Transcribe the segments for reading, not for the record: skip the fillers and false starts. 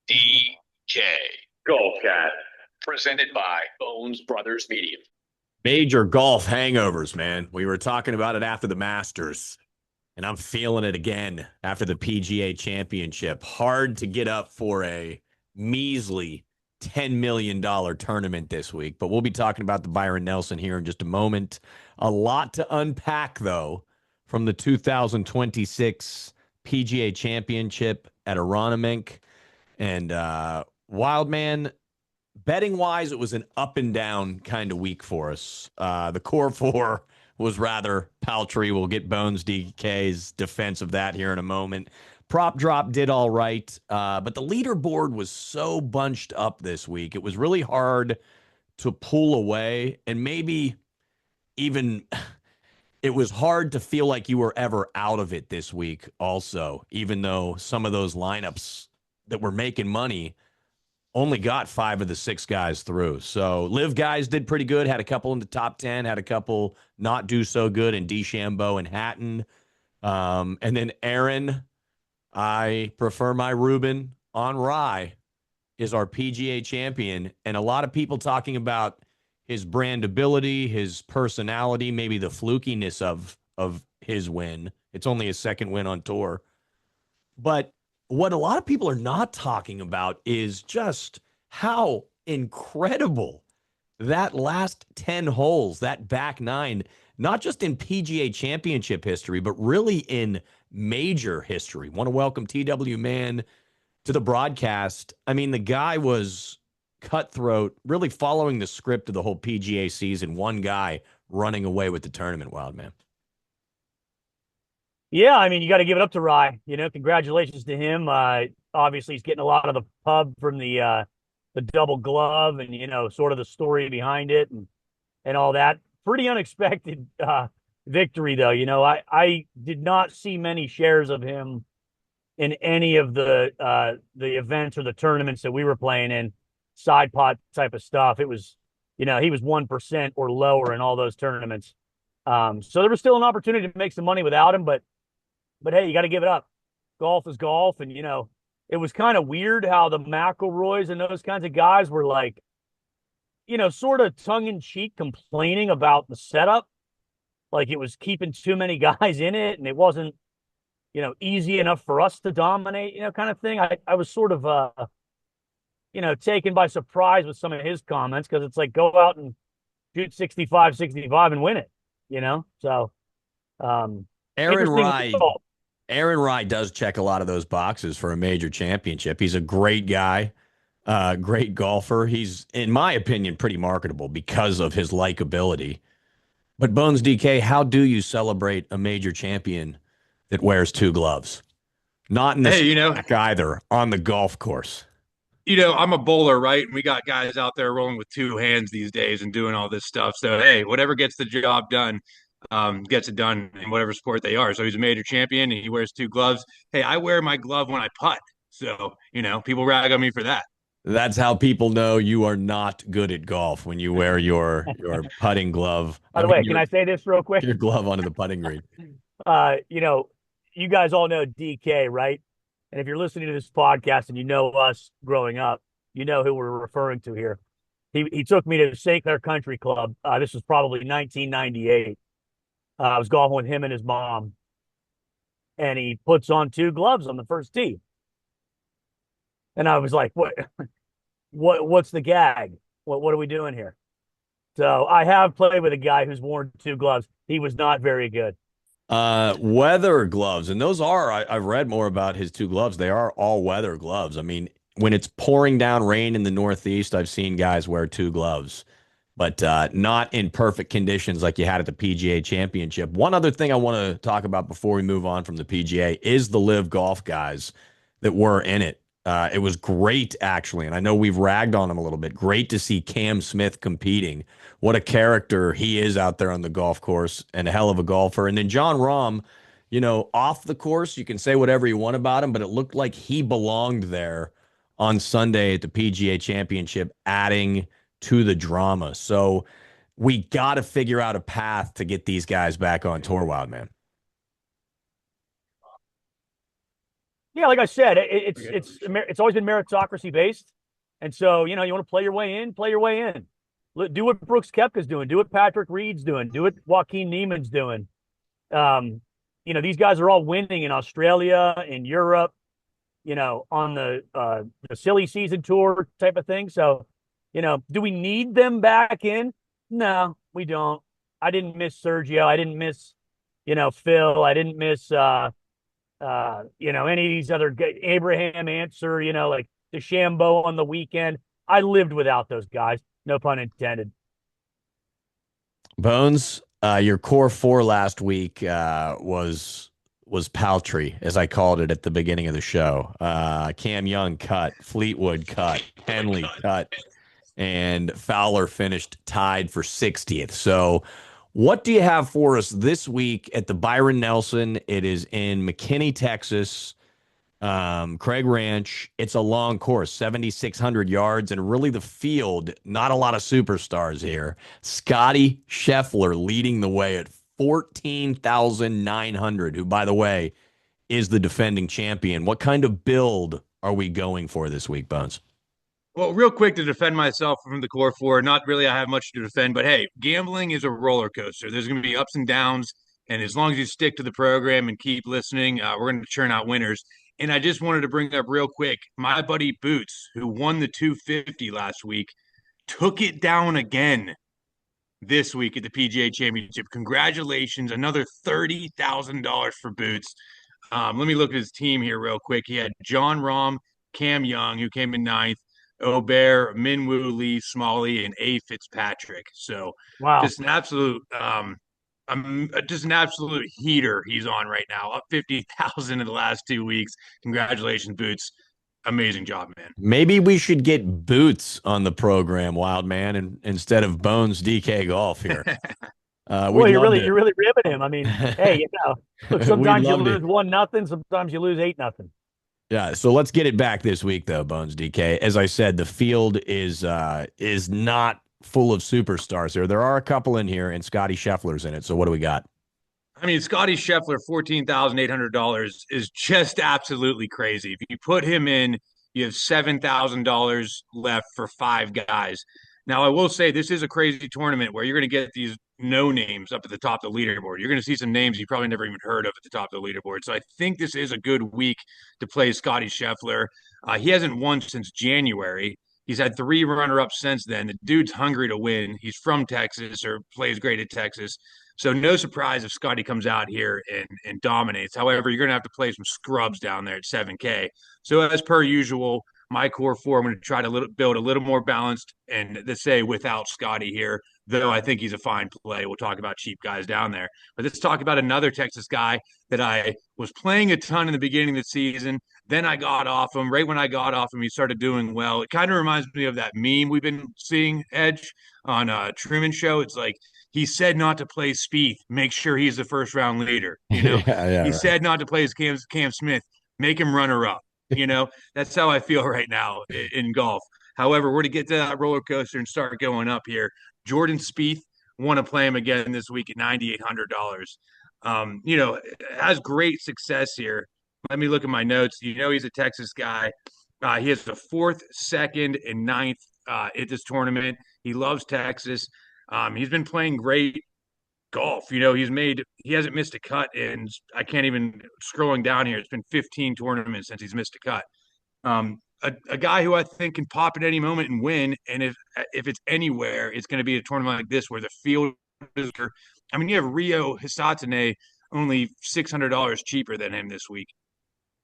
DJ Golf Cat, presented by Bones Brothers Media. Major golf hangovers, man. We were talking about it after the Masters, and I'm feeling it again after the PGA Championship. Hard to get up for a measly $10 million tournament this week, but we'll be talking about the Byron Nelson here in just a moment. A lot to unpack, though, from the 2026 PGA Championship at Aronimink. And Wildman, betting wise, it was an up and down kind of week for us. The core four was rather paltry. We'll get Bones DK's defense of that here in a moment. Prop drop did all right, but the leaderboard was so bunched up this week. It was really hard to pull away, and maybe even it was hard to feel like you were ever out of it this week also, even though some of those lineups that were making money only got 5 of the 6 guys through. So live guys did pretty good, had a couple in the top 10, had a couple not do so good in DeChambeau and Hatton. And then Aaron, I prefer my Ruben on Rye, is our PGA champion. And a lot of people talking about his brandability, his personality, maybe the flukiness of his win. It's only his second win on tour. But what a lot of people are not talking about is just how incredible that last 10 holes, that back 9, not just in PGA Championship history, but really in major history. Want to welcome TW Man to the broadcast. I mean, the guy was cutthroat, really following the script of the whole PGA season. One guy running away with the tournament, Wild Man. Yeah, I mean, you got to give it up to Rye. Congratulations to him. Obviously, he's getting a lot of the pub from the double glove, and sort of the story behind it, and all that. Pretty unexpected victory, though. I did not see many shares of him in any of the events or the tournaments that we were playing in, side pot type of stuff. It was, he was 1% or lower in all those tournaments. So there was still an opportunity to make some money without him, but hey, you got to give it up. Golf is golf, and it was kind of weird how the McIlroys and those kinds of guys were like, sort of tongue in cheek complaining about the setup, like it was keeping too many guys in it, and it wasn't, easy enough for us to dominate, kind of thing. I was sort of, taken by surprise with some of his comments, because it's like, go out and shoot 65 and win it, So, Aaron Rye. Aaron Rye does check a lot of those boxes for a major championship. He's a great guy, great golfer. He's, in my opinion, pretty marketable because of his likability. But Bones DK, how do you celebrate a major champion that wears 2 gloves? Not in the stack either, on the golf course. I'm a bowler, right? And we got guys out there rolling with 2 hands these days and doing all this stuff. So, hey, whatever gets the job done, gets it done in whatever sport they are. So he's a major champion and he wears 2 gloves. Hey, I wear my glove when I putt. So, people rag on me for that. That's how people know you are not good at golf, when you wear your putting glove. By the way, can I say this real quick? Your glove onto the putting green. You guys all know DK, right? And if you're listening to this podcast and you know us growing up, you know who we're referring to here. He took me to St. Clair Country Club. This was probably 1998. I was golfing with him and his mom, and he puts on 2 gloves on the first tee. And I was like, what's the gag? What are we doing here? So I have played with a guy who's worn 2 gloves. He was not very good. Weather gloves. And those are, I've read more about his 2 gloves. They are all weather gloves. I mean, when it's pouring down rain in the Northeast, I've seen guys wear 2 gloves, but not in perfect conditions like you had at the PGA Championship. One other thing I want to talk about before we move on from the PGA is the live golf guys that were in it. It was great, actually, and I know we've ragged on him a little bit. Great to see Cam Smith competing. What a character he is out there on the golf course, and a hell of a golfer. And then John Rahm, off the course, you can say whatever you want about him, but it looked like he belonged there on Sunday at the PGA Championship, adding to the drama. So we got to figure out a path to get these guys back on tour, Wild Man. Yeah, like I said, it's always been meritocracy based, and so you want to play your way in, play your way in. Do what Brooks Koepka's doing, do what Patrick Reed's doing, do what Joaquin Neiman's doing. Um, these guys are all winning in Australia, in Europe, on the silly season tour type of thing. So, do we need them back in? No, we don't. I didn't miss Sergio. I didn't miss, Phil. I didn't miss any of these other Abraham Answer, like DeChambeau on the weekend. I lived without those guys. No pun intended. Bones, your core four last week was paltry, as I called it at the beginning of the show. Cam Young cut, Fleetwood cut, Henley cut, and Fowler finished tied for 60th. So what do you have for us this week at the Byron Nelson? It is in McKinney, Texas, Craig Ranch. It's a long course, 7,600 yards, and really the field, not a lot of superstars here. Scotty Scheffler leading the way at 14,900, who, by the way, is the defending champion. What kind of build are we going for this week, Bones? Well, real quick to defend myself from the core four, not really I have much to defend, but hey, gambling is a roller coaster. There's going to be ups and downs, and as long as you stick to the program and keep listening, we're going to churn out winners. And I just wanted to bring up real quick, my buddy Boots, who won the 250 last week, took it down again this week at the PGA Championship. Congratulations, another $30,000 for Boots. Let me look at his team here real quick. He had John Rahm, Cam Young, who came in ninth, Aubert, Minwoo Lee, Smalley, and A. Fitzpatrick. So Wow. just an absolute just an absolute heater he's on right now. Up 50,000 in the last 2 weeks. Congratulations, Boots. Amazing job, man. Maybe we should get Boots on the program, Wild Man, and instead of Bones DK Golf here. Well, you're really ribbing him. I mean, hey, look, sometimes you lose 1-0, sometimes you lose 8-0. Yeah, so let's get it back this week, though, Bones DK. As I said, the field is not full of superstars here. There are a couple in here, and Scotty Scheffler's in it. So what do we got? I mean, Scotty Scheffler, $14,800 is just absolutely crazy. If you put him in, you have $7,000 left for 5 guys. Now, I will say this is a crazy tournament where you're going to get these no names up at the top of the leaderboard. You're going to see some names you probably never even heard of at the top of the leaderboard. So I think this is a good week to play Scotty Scheffler. He hasn't won since January. He's had 3 runner-ups since then. The dude's hungry to win. He's from Texas or plays great at Texas. So no surprise if Scotty comes out here and dominates. However, you're going to have to play some scrubs down there at 7K. So as per usual, my core four, I'm going to try to build a little more balanced and let's say without Scotty here, though I think he's a fine play. We'll talk about cheap guys down there. But let's talk about another Texas guy that I was playing a ton in the beginning of the season. Then I got off him. Right when I got off him, he started doing well. It kind of reminds me of that meme we've been seeing, Edge, on Truman Show. It's like, he said not to play Spieth. Make sure he's the first round leader. He right. said not to play his Cam Smith. Make him runner up. That's how I feel right now in golf. However, we're to get to that roller coaster and start going up here. Jordan Spieth, want to play him again this week at $9,800. Has great success here. Let me look at my notes. He's a Texas guy. He has the 4th, 2nd, and 9th at this tournament. He loves Texas. He's been playing great golf. He hasn't missed a cut, and I can't even scrolling down here. It's been 15 tournaments since he's missed a cut. A guy who I think can pop at any moment and win. And if it's anywhere, it's going to be a tournament like this where the field is. I mean, you have Rio Hisatsune only $600 cheaper than him this week.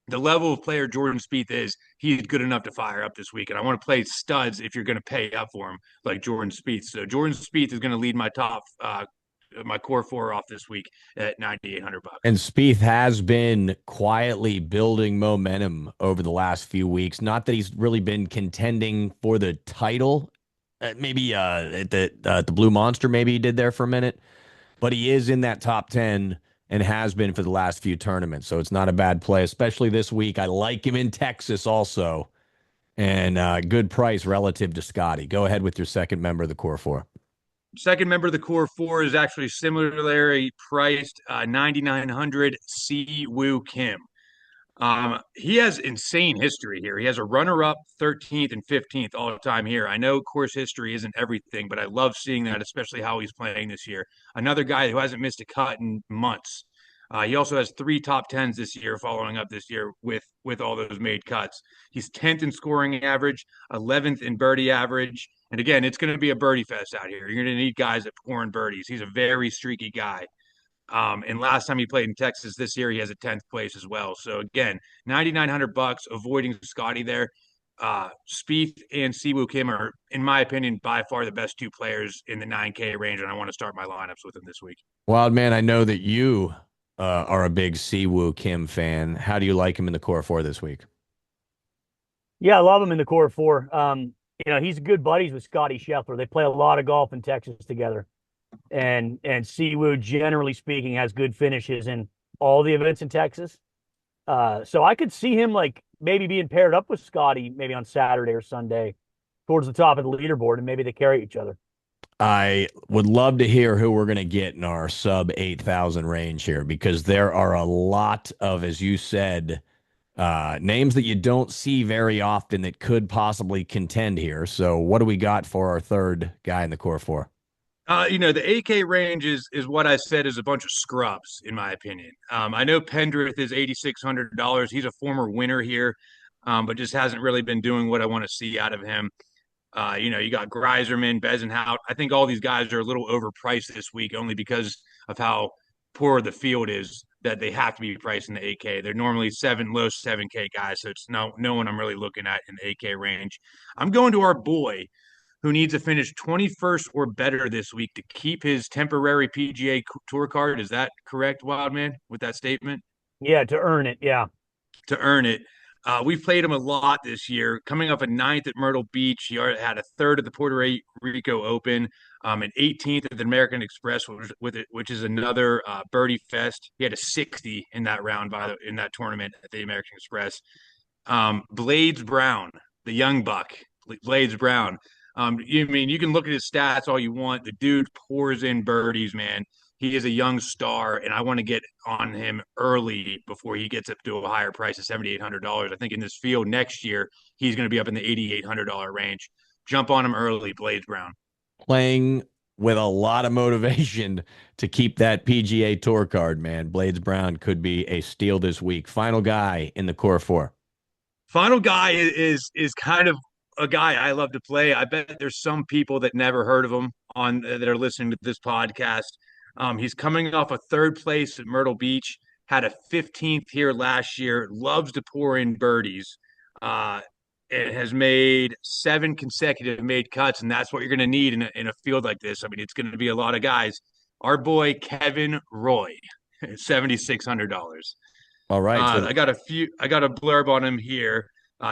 The level of player Jordan Spieth is, he's good enough to fire up this week. And I want to play studs if you're going to pay up for him, like Jordan Spieth. So Jordan Spieth is going to lead my my core four off this week at $9,800. And Spieth has been quietly building momentum over the last few weeks. Not that he's really been contending for the title. Maybe at the Blue Monster, maybe he did there for a minute. But he is in that top 10 and has been for the last few tournaments. So it's not a bad play, especially this week. I like him in Texas also. And good price relative to Scotty. Go ahead with your second member of the core four. Second member of the core four is actually similarly priced, $9,900, Si Woo Kim. He has insane history here. He has a runner-up 13th and 15th all the time here. I know course history isn't everything, but I love seeing that, especially how he's playing this year. Another guy who hasn't missed a cut in months. He also has 3 top 10s this year, following up this year with all those made cuts. He's 10th in scoring average, 11th in birdie average. And again, it's going to be a birdie fest out here. You're going to need guys that pour in birdies. He's a very streaky guy. And last time he played in Texas this year, he has a 10th place as well. So again, $9,900, avoiding Scotty there. Spieth and Siwoo Kim are, in my opinion, by far the best two players in the 9K range, and I want to start my lineups with them this week. Wild man, I know that you are a big Siwoo Kim fan. How do you like him in the core four this week? Yeah, I love him in the core four. He's good buddies with Scotty Scheffler. They play a lot of golf in Texas together. And Siwoo, generally speaking, has good finishes in all the events in Texas. So I could see him like maybe being paired up with Scotty maybe on Saturday or Sunday towards the top of the leaderboard, and maybe they carry each other. I would love to hear who we're going to get in our sub 8,000 range here, because there are a lot of, as you said, names that you don't see very often that could possibly contend here. So what do we got for our third guy in the core four? The AK range is what I said is a bunch of scrubs, in my opinion. I know Pendrith is $8,600. He's a former winner here, but just hasn't really been doing what I want to see out of him. You got Greiserman, Bezenhout. I think all these guys are a little overpriced this week, only because of how poor the field is, that they have to be priced in the 8K. They're normally low 7K guys, so it's no one I'm really looking at in the 8K range. I'm going to our boy, who needs to finish 21st or better this week to keep his temporary PGA Tour card. Is that correct, Wildman, with that statement? Yeah, to earn it. Yeah. To earn it. We've played him a lot this year. Coming up a ninth at Myrtle Beach, he already had a third at the Puerto Rico Open, an 18th at the American Express, which is another birdie fest. He had a 60 in that round in that tournament at the American Express. Blades Brown, the young buck, Blades Brown. You can look at his stats all you want. The dude pours in birdies, man. He is a young star, and I want to get on him early before he gets up to a higher price of $7,800. I think in this field next year, he's going to be up in the $8,800 range. Jump on him early, Blades Brown. Playing with a lot of motivation to keep that PGA Tour card, man. Blades Brown could be a steal this week. Final guy in the core four. Final guy is kind of a guy I love to play. I bet there's some people that never heard of him that are listening to this podcast. He's coming off a third place at Myrtle Beach, had a 15th here last year, loves to pour in birdies, and has made 7 consecutive made cuts, and that's what you're going to need in a field like this. I mean, it's going to be a lot of guys. Our boy Kevin Roy, $7,600. All right. I got a blurb on him here.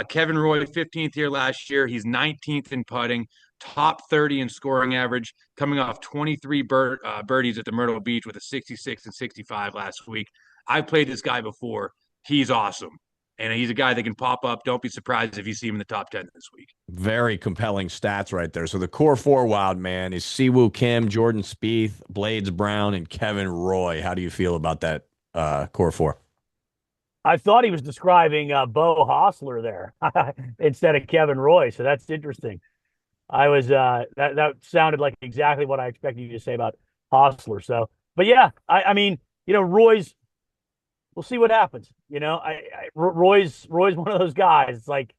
Kevin Roy, 15th here last year. He's 19th in putting, top 30 in scoring average, coming off 23 birdies at the Myrtle Beach with a 66 and 65 last week. I've played this guy before. He's awesome. And he's a guy that can pop up. Don't be surprised if you see him in the top 10 this week. Very compelling stats right there. So the core four, Wild man, is Siwoo Kim, Jordan Spieth, Blades Brown, and Kevin Roy. How do you feel about that core four? I thought he was describing Bo Hostler there instead of Kevin Roy. So that's interesting. I was that sounded like exactly what I expected you to say about Hostler. So, but yeah, I mean, Roy's. We'll see what happens. Roy's one of those guys. It's like,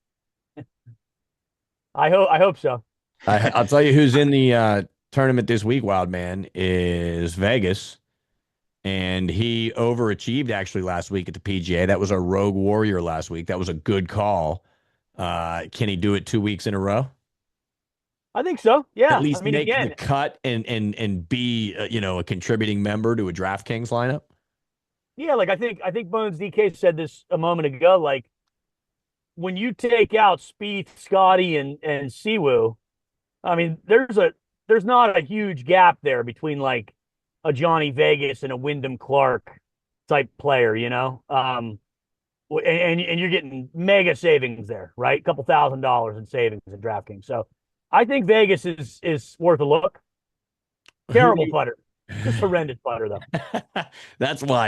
I hope so. I'll tell you who's in the tournament this week. Wild man is Vegas. And he overachieved actually last week at the PGA. That was our Rogue Warrior last week. That was a good call. Can he do it 2 weeks in a row? I think so. Yeah. At least make the cut and be a contributing member to a DraftKings lineup. Yeah, like I think Bones DK said this a moment ago. Like when you take out Spieth, Scotty, and Siwoo, I mean, there's not a huge gap there between like a Johnny Vegas and a Wyndham Clark type player, and you're getting mega savings there, right? A couple $1,000s in savings in DraftKings. So I think Vegas is worth a look. Terrible putter. Just horrendous putter, though. That's why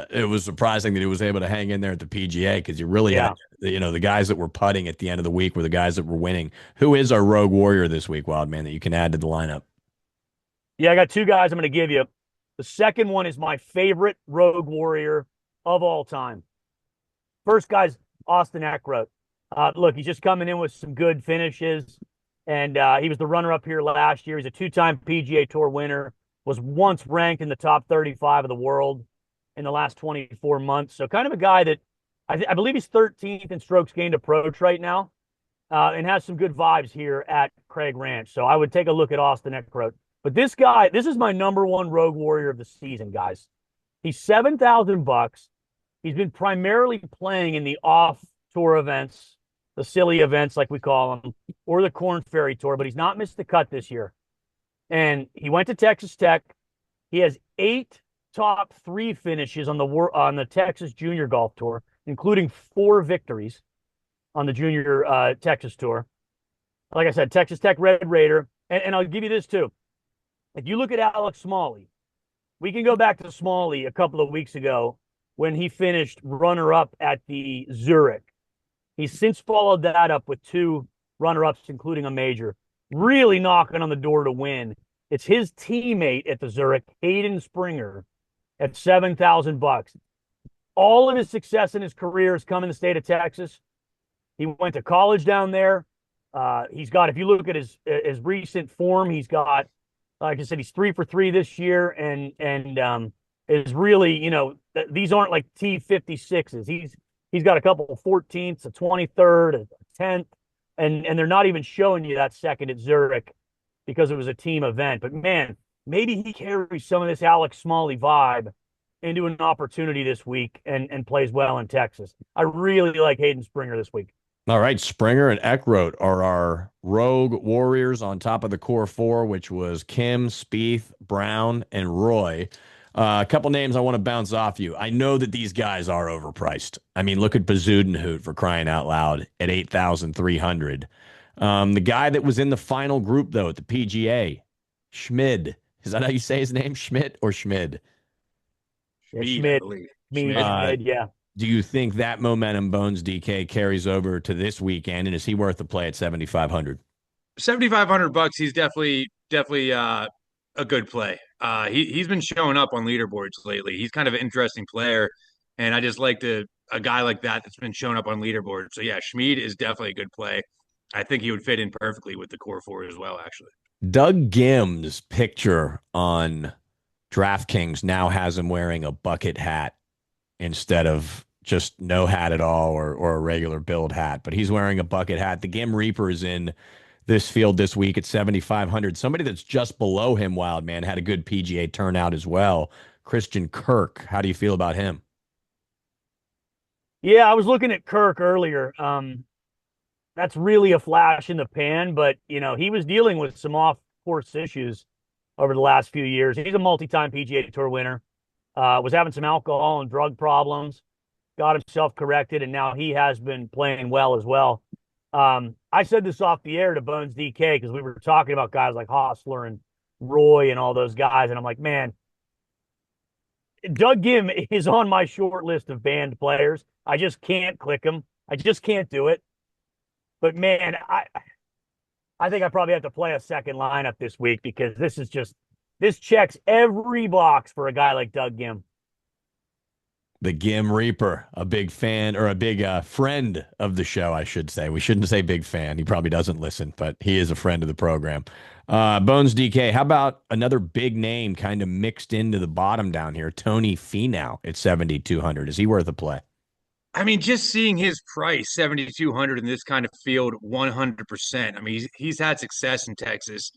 it was surprising that he was able to hang in there at the PGA because you really had, Yeah. the guys that were putting at the end of the week were the guys that were winning. Who is our rogue warrior this week, Wildman, that you can add to the lineup? Yeah, I got two guys I'm going to give you. The second one is my favorite rogue warrior of all time. First guy's Austin Eckroat. Look, he's just coming in with some good finishes, and he was the runner-up here last year. He's a two-time PGA Tour winner, was once ranked in the top 35 of the world in the last 24 months. So kind of a guy that I believe he's 13th in strokes gained approach right now, and has some good vibes here at Craig Ranch. So I would take a look at Austin Eckroat. But this guy, this is my number one rogue warrior of the season, guys. He's $7,000. He's been primarily playing in the off-tour events, the silly events like we call them, or the Corn Ferry Tour, but he's not missed the cut this year. And he went to Texas Tech. He has 8 top 3 finishes on the Texas Junior Golf Tour, including 4 victories on the Junior Texas Tour. Like I said, Texas Tech Red Raider. And I'll give you this too. If you look at Alex Smalley, we can go back to Smalley a couple of weeks ago when he finished runner-up at the Zurich. He's since followed that up with 2 runner-ups, including a major, really knocking on the door to win. It's his teammate at the Zurich, Hayden Springer, at $7,000. All of his success in his career has come in the state of Texas. He went to college down there. He's got, if you look at his recent form, he's got, like I said, he's 3 for 3 this year, and is really, these aren't like T56s. He's got a couple of 14ths, a 23rd, a 10th, and they're not even showing you that second at Zurich because it was a team event. But man, maybe he carries some of this Alex Smalley vibe into an opportunity this week and plays well in Texas. I really like Hayden Springer this week. All right, Springer and Eckroat are our rogue warriors on top of the core 4, which was Kim, Spieth, Brown, and Roy. A couple names I want to bounce off you. I know that these guys are overpriced. I mean, look at Bazudenhout, for crying out loud, at 8,300. The guy that was in the final group, though, at the PGA, Schmid. Is that how you say his name? Schmidt or Schmid? Schmid. Schmid, yeah. Do you think that momentum, Bones DK, carries over to this weekend, and is he worth the play at 7,500? $7,500. He's definitely a good play. He's been showing up on leaderboards lately. He's kind of an interesting player, and I just like a guy like that that's been showing up on leaderboards. So yeah, Schmid is definitely a good play. I think he would fit in perfectly with the core 4 as well, actually. Doug Gim's picture on DraftKings now has him wearing a bucket hat instead of just no hat at all or a regular build hat. But he's wearing a bucket hat. The Gim Reaper is in this field this week at 7,500. Somebody that's just below him, Wild Man, had a good PGA turnout as well. Christian Kirk. How do you feel about him? Yeah, I was looking at Kirk earlier. That's really a flash in the pan, but he was dealing with some off-course issues over the last few years. He's a multi-time PGA Tour winner. Was having some alcohol and drug problems, got himself corrected, and now he has been playing well as well. I said this off the air to Bones DK because we were talking about guys like Hostler and Roy and all those guys, and I'm like, man, Doug Gim is on my short list of banned players. I just can't click him. I just can't do it. But man, I think I probably have to play a second lineup this week because this checks every box for a guy like Doug Gim. The Gim Reaper, a big fan or a big friend of the show, I should say. We shouldn't say big fan. He probably doesn't listen, but he is a friend of the program. Bones DK, how about another big name kind of mixed into the bottom down here? Tony Finau at 7,200. Is he worth a play? I mean, just seeing his price, 7,200 in this kind of field, 100%. I mean, he's had success in Texas.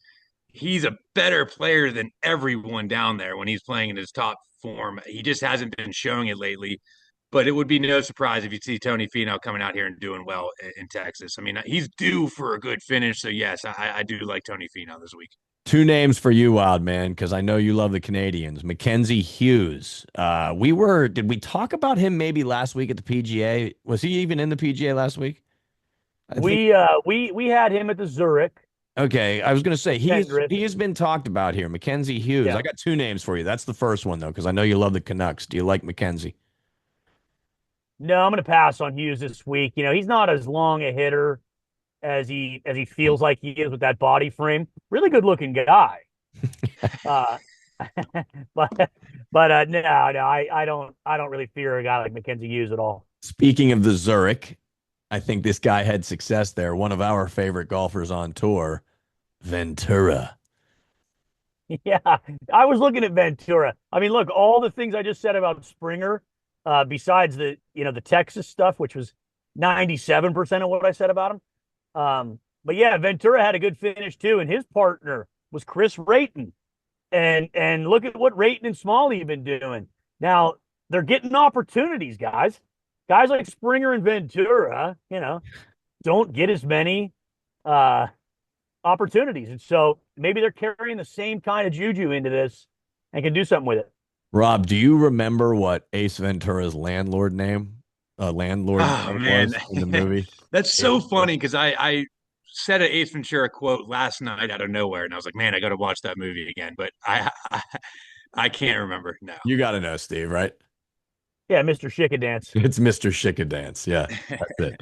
He's a better player than everyone down there when he's playing in his top form. He just hasn't been showing it lately. But it would be no surprise if you see Tony Finau coming out here and doing well in Texas. I mean, he's due for a good finish. So, yes, I do like Tony Finau this week. 2 names for you, Wild Man, because I know you love the Canadians. Mackenzie Hughes. Did we talk about him maybe last week at the PGA? Was he even in the PGA last week? We had him at the Zurich. Okay, I was going to say he Pendrith. has been talked about here. Mackenzie Hughes. Yeah. I got two names for you. That's the first one though, because I know you love the Canucks. Do you like Mackenzie? No, I'm going to pass on Hughes this week. He's not as long a hitter as he feels like he is with that body frame. Really good looking guy. Uh, but no, I don't really fear a guy like Mackenzie Hughes at all. Speaking of the Zurich, I think this guy had success there. One of our favorite golfers on tour, Ventura. Yeah, I was looking at Ventura. I mean, look, all the things I just said about Springer, besides the Texas stuff, which was 97% of what I said about him. But yeah, Ventura had a good finish too, and his partner was Chris Rayton. And look at what Rayton and Smalley have been doing. Now they're getting opportunities, guys. Guys like Springer and Ventura, don't get as many opportunities. And so maybe they're carrying the same kind of juju into this and can do something with it. Rob, do you remember what Ace Ventura's landlord name man, was in the movie? That's so funny because I said an Ace Ventura quote last night out of nowhere, and I was like, man, I got to watch that movie again. But I can't remember now. You got to know, Steve, right? Yeah, Mr. Dance. It's Mr. Dance. Yeah, that's it.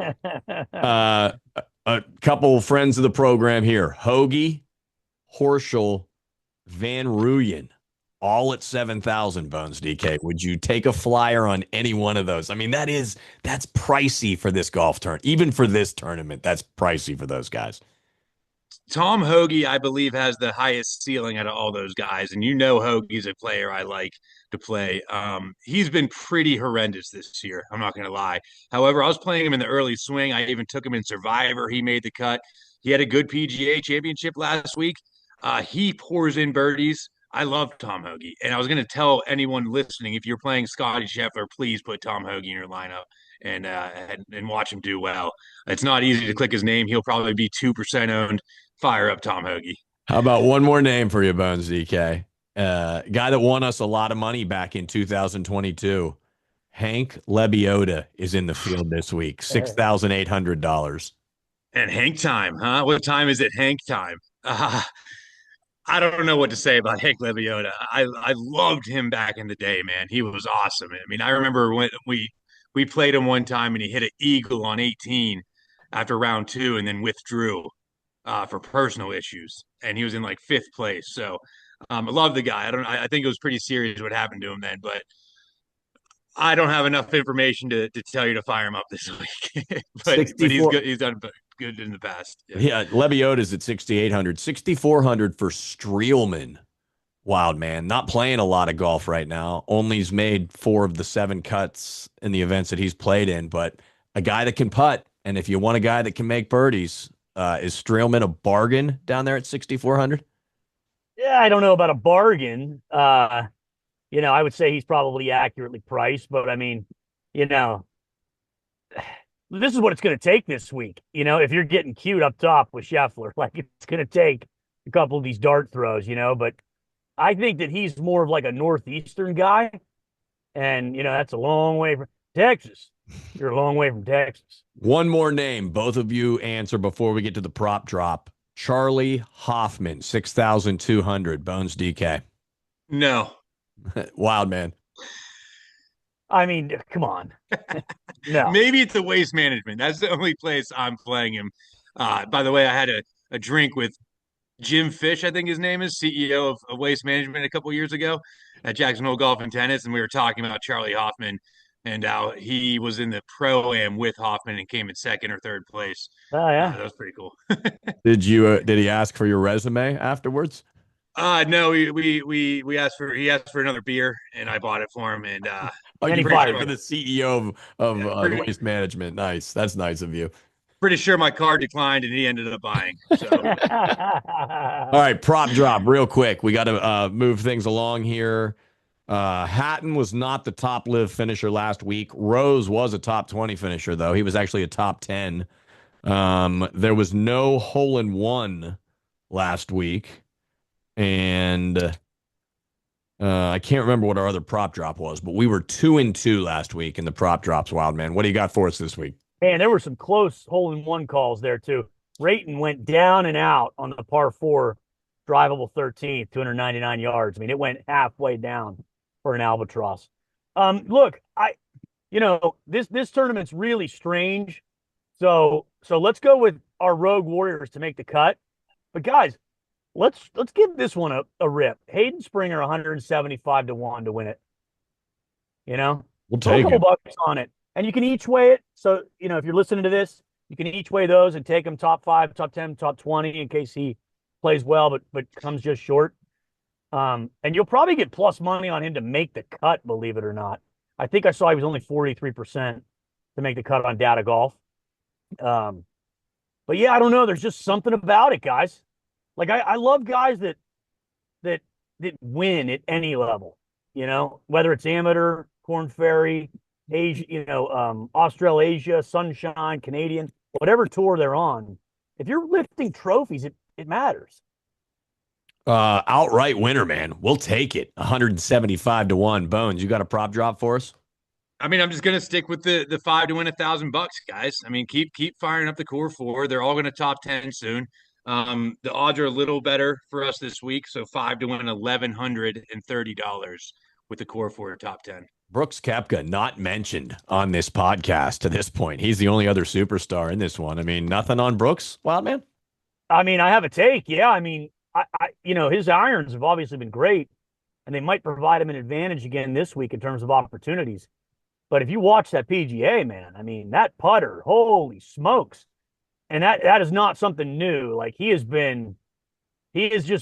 A couple friends of the program here: Hoagie, Horschel, Van Ruyen, all at 7,000. Bones DK. Would you take a flyer on any one of those? I mean, that's pricey for this golf tournament. Even for this tournament, that's pricey for those guys. Tom Hoagie, I believe, has the highest ceiling out of all those guys, and Hoagie's a player I like to play. He's been pretty horrendous this year. I'm not going to lie. However, I was playing him in the early swing. I even took him in Survivor. He made the cut. He had a good PGA championship last week. He pours in birdies. I love Tom Hoagie, and I was going to tell anyone listening, if you're playing Scotty Scheffler, please put Tom Hoagie in your lineup and watch him do well. It's not easy to click his name. He'll probably be 2% owned. Fire up Tom Hoagie. How about one more name for you, Bones DK? Guy that won us a lot of money back in 2022. Hank Lebioda is in the field this week. $6,800. And Hank time, huh? What time is it? Hank time. I don't know what to say about Hank Lebioda. I loved him back in the day, man. He was awesome. I mean, I remember when we played him one time and he hit an eagle on 18 after round 2 and then withdrew for personal issues, and he was in like 5th place. So I love the guy. I think it was pretty serious what happened to him then, but I don't have enough information to tell you to fire him up this week. but he's good. He's done good in the past. Yeah, Lebioda's at 6,800, 6,400 for Streelman. Wild man, not playing a lot of golf right now. Only's made 4 of the 7 cuts in the events that he's played in, but a guy that can putt. And if you want a guy that can make birdies, is Streelman a bargain down there at 6,400? Yeah, I don't know about a bargain. I would say he's probably accurately priced, but I mean, this is what it's going to take this week. If you're getting cute up top with Scheffler, like it's going to take a couple of these dart throws, but I think that he's more of like a Northeastern guy. And, that's a long way from Texas. You're a long way from Texas. One more name. Both of you answer before we get to the prop drop. Charlie Hoffman, 6,200. Bones DK. No. Wild man. I mean, come on. No. Maybe it's the Waste Management. That's the only place I'm playing him. By the way, I had a drink with Jim Fish, I think his name is, CEO of Waste Management a couple years ago at Jackson Hole Golf and Tennis, and we were talking about Charlie Hoffman and how he was in the Pro-Am with Hoffman and came in 2nd or 3rd place. Oh yeah, that was pretty cool. Did he ask for your resume afterwards? No, he asked for another beer and I bought it for him, and you bought it for the CEO of Waste Management. Nice. That's nice of you. Pretty sure my card declined and he ended up buying. So. All right, prop drop real quick. We got to move things along here. Hatton was not the top live finisher last week. Rose was a top 20 finisher, though. He was actually a top 10. There was no hole-in-one last week. And I can't remember what our other prop drop was, but we were 2-2 last week in the prop drops, Wild Man. What do you got for us this week? Man, there were some close hole-in-one calls there, too. Rayton went down and out on the par 4 drivable 13th, 299 yards. I mean, it went halfway down for an albatross. Look, this tournament's really strange. So let's go with our Rogue Warriors to make the cut. But guys, let's give this one a rip. Hayden Springer 175 to 1 to win it. We'll Throw a take couple it. bucks on it. And you can each weigh it. So, if you're listening to this, you can each weigh those and take them top 5, top 10, top 20 in case he plays well, but comes just short. And you'll probably get plus money on him to make the cut, believe it or not. I think I saw he was only 43% to make the cut on Data Golf. But yeah, I don't know. There's just something about it, guys. Like I love guys that win at any level, whether it's amateur, Corn Ferry, Asia, Australasia, Sunshine, Canadian, whatever tour they're on. If you're lifting trophies, it matters. Outright winner, man. We'll take it. 175 to 1. Bones, you got a prop drop for us? I mean, I'm just gonna stick with the 5 to win $1,000, guys. I mean, keep firing up the core 4. They're all gonna top 10 soon. The odds are a little better for us this week, so 5 to win $1,130 with the core 4 top 10. Brooks Koepka not mentioned on this podcast to this point. He's the only other superstar in this one. I mean, nothing on Brooks, Wildman? I mean, I have a take. Yeah, I mean, his irons have obviously been great, and they might provide him an advantage again this week in terms of opportunities. But if you watch that PGA, man, I mean, that putter, holy smokes. And that is not something new. Like he has just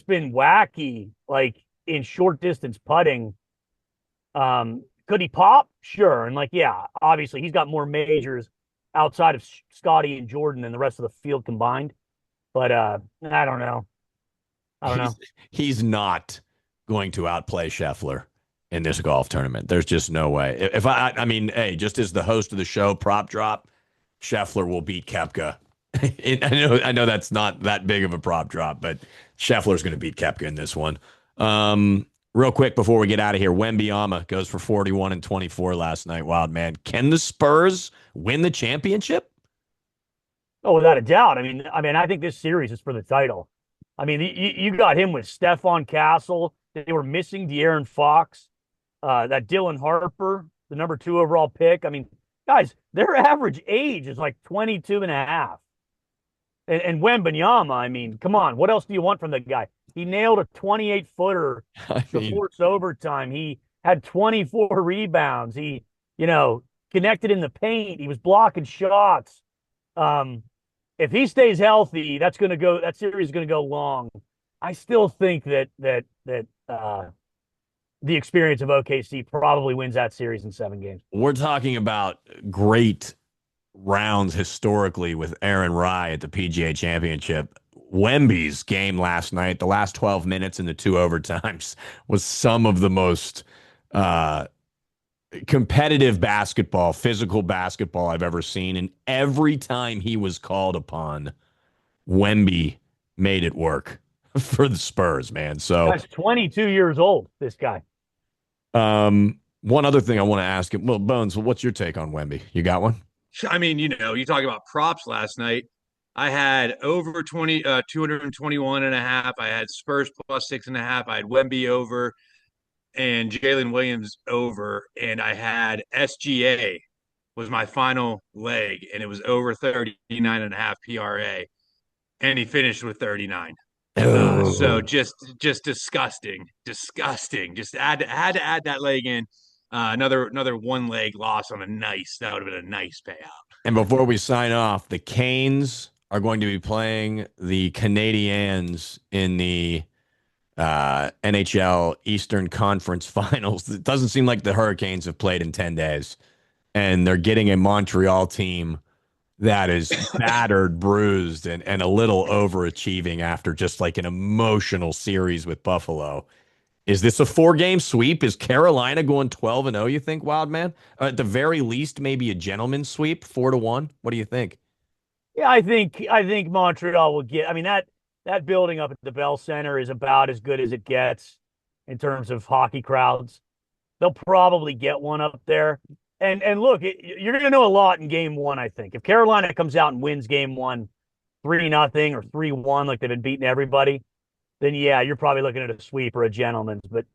been wacky, like in short distance putting. Could he pop? Sure. And yeah, obviously he's got more majors outside of Scotty and Jordan than the rest of the field combined. But I don't know. He's not going to outplay Scheffler in this golf tournament. There's just no way. I mean, hey, just as the host of the show, prop drop, Scheffler will beat Koepka. I know that's not that big of a prop drop, but Scheffler's going to beat Koepka in this one. Real quick before we get out of here, Wembanyama goes for 41 and 24 last night. Wild man. Can the Spurs win the championship? Oh, without a doubt. I mean, I think this series is for the title. I mean, you got him with Stephon Castle. They were missing De'Aaron Fox. That Dylan Harper, the number 2 overall pick. I mean, guys, their average age is like 22 and a half. And Wembanyama, I mean, come on. What else do you want from the guy? He nailed a 28-footer to force overtime. He had 24 rebounds. He, connected in the paint. He was blocking shots. If he stays healthy, that series is going to go long. I still think that the experience of OKC probably wins that series in 7 games. We're talking about great rounds historically with Aaron Rye at the PGA Championship. Wemby's game last night, the last 12 minutes and the 2 overtimes, was some of the most competitive basketball, physical basketball I've ever seen. And every time he was called upon, Wemby made it work for the Spurs, man. So that's 22 years old, this guy. One other thing I want to ask him. Well, Bones, what's your take on Wemby? You got one? I mean, you talk about props last night. I had over 221 and a half. I had Spurs plus 6.5. I had Wemby over and Jalen Williams over. And I had SGA was my final leg, and it was over 39 and a half PRA. And he finished with 39. So just disgusting. Just had to add that leg in. Another 1 leg loss on that would have been a nice payout. And before we sign off, the Canes are going to be playing the Canadiens in the NHL Eastern Conference Finals. It doesn't seem like the Hurricanes have played in 10 days. And they're getting a Montreal team that is battered, bruised, and a little overachieving after just like an emotional series with Buffalo. Is this a 4-game sweep? Is Carolina going 12-0, you think, Wildman? At the very least, maybe a gentleman's sweep, 4-1? What do you think? Yeah, I think Montreal will get. I mean, that building up at the Bell Center is about as good as it gets in terms of hockey crowds. They'll probably get one up there. And look, you're going to know a lot in game 1, I think. If Carolina comes out and wins game 1, 3-0 or 3-1, like they've been beating everybody, then yeah, you're probably looking at a sweep or a gentleman's. But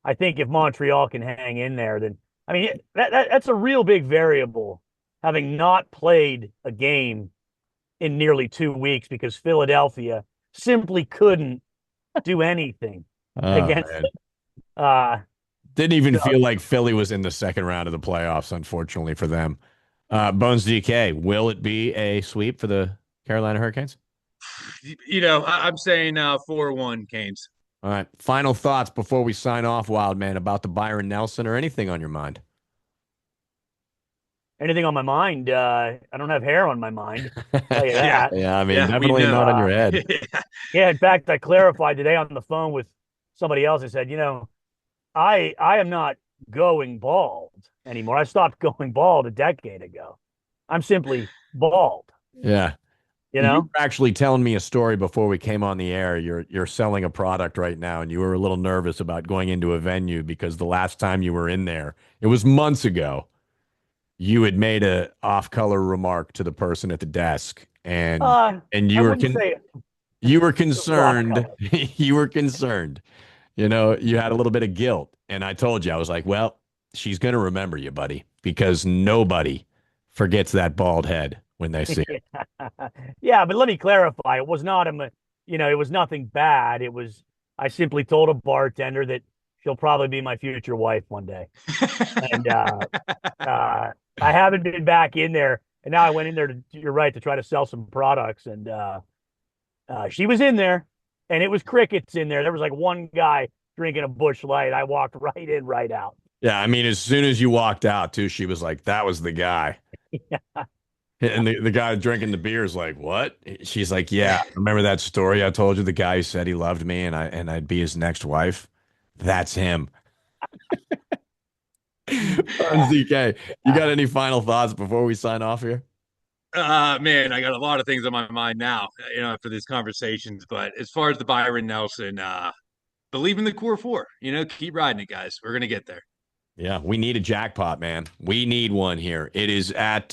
I think if Montreal can hang in there, then I mean that's a real big variable, having not played a game in nearly 2 weeks because Philadelphia simply couldn't do anything Oh, against man. them. Didn't even So, feel like Philly was in the second round of the playoffs, unfortunately for them. Bones DK, will it be a sweep for the Carolina Hurricanes? I'm saying 4-1 Canes. All right. Final thoughts before we sign off, Wild Man, about the Byron Nelson or anything on your mind? anything on my mind? I don't have hair on my mind. Tell you Yeah, that. Yeah, I mean, yeah, we definitely know. not on your head. Yeah, in fact, I clarified today on the phone with somebody else. I said, I am not going bald anymore. I stopped going bald a decade ago. I'm simply bald. Yeah. You You know? were actually telling me a story before we came on the air. You're selling a product right now, and you were a little nervous about going into a venue because the last time you were in there, it was months ago. You had made a off-color remark to the person at the desk, and I you were wouldn't say you were it was off concerned. color. You were concerned. You had a little bit of guilt, and I told you, I was like, well, she's gonna remember you, buddy, because nobody forgets that bald head when they see it. Yeah, but let me clarify. It was not it was nothing bad. I simply told a bartender that she'll probably be my future wife one day. And I haven't been back in there. And now I went in there you're right, to try to sell some products. And she was in there, and it was crickets in there. There was like one guy drinking a Busch Light. I walked right in, right out. Yeah, I mean, as soon as you walked out, too, she was like, that was the guy. And the guy drinking the beer is like, what? She's like, yeah, remember that story I told you? The guy who said he loved me and I'd be his next wife? That's him. ZK, you got any final thoughts before we sign off here? Man, I got a lot of things on my mind now, after these conversations. But as far as the Byron Nelson, believe in the core four. Keep riding it, guys. We're gonna get there. Yeah, we need a jackpot, man. We need one here. It is at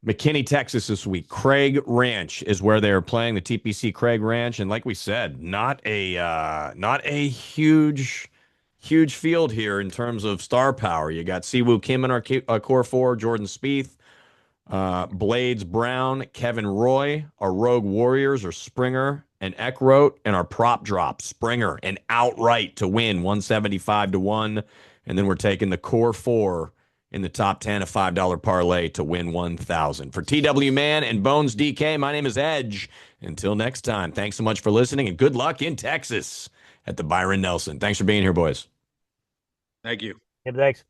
McKinney, Texas this week. Craig Ranch is where they're playing, the TPC Craig Ranch. And like we said, not a huge field here in terms of star power. You got Siwoo Kim in our core four, Jordan Spieth, Blades Brown, Kevin Roy. Our Rogue Warriors are Springer and Eckroat, and our prop drop, Springer and outright to win 175-1. And then we're taking the core four in the top 10, a $5 parlay to win 1,000. For TW Man and Bones DK, my name is Edge. Until next time, thanks so much for listening, and good luck in Texas at the Byron Nelson. Thanks for being here, boys. Thank you. Yeah, thanks.